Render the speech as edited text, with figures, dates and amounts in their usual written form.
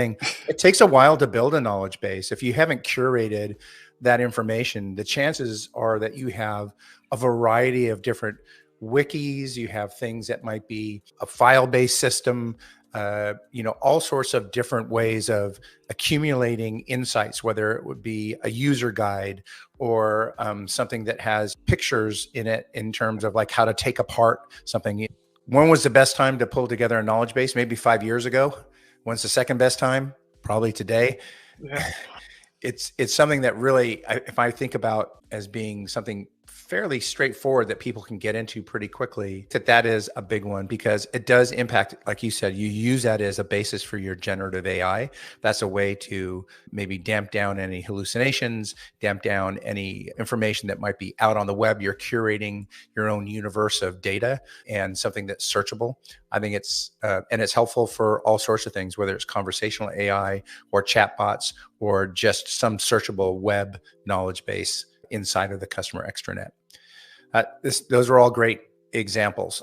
It takes a while to build a knowledge base. If you haven't curated that information, the chances are that you have a variety of different wikis. You have things that might be a file-based system, all sorts of different ways of accumulating insights, whether it would be a user guide or something that has pictures in it in terms of like how to take apart something. When was the best time to pull together a knowledge base? Maybe 5 years ago. When's the second best time? Probably today. Yeah. It's something that really, if I think about as being something fairly straightforward that people can get into pretty quickly, that is a big one because it does impact, like you said, you use that as a basis for your generative AI. That's a way to maybe damp down any hallucinations, damp down any information that might be out on the web. You're curating your own universe of data and something that's searchable. I think it's, and it's helpful for all sorts of things, whether it's conversational AI or chatbots or just some searchable web knowledge base inside of the customer extranet. Those are all great examples.